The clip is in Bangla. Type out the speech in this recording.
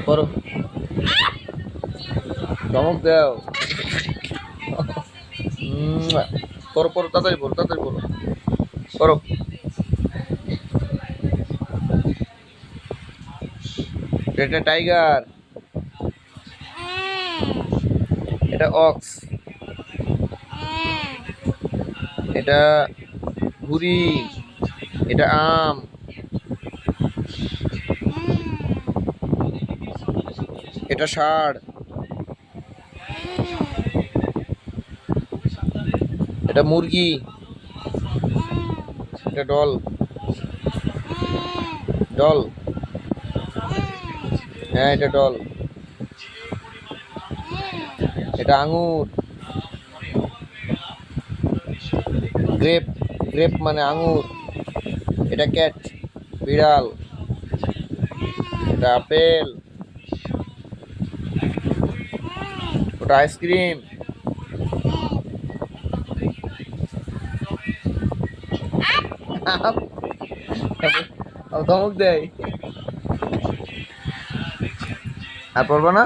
করো, ধমক দাও। করো করো, তাড়াতাড়ি করো, তাড়াতাড়ি করো, করো। এটা টাইগার, এটা অক্স, এটা ঘুড়ি, এটা আম, এটা ষাঁড়, এটা মুরগি, এটা ডল, ডল, হ্যাঁ এটা ডল, এটা আঙুর, গ্রেপ, গ্রেপ মানে আঙুর, এটা ক্যাট, বিড়াল, এটা আপেল, ওটা আইসক্রিম। ধমক দেয়, আর পড়বা না।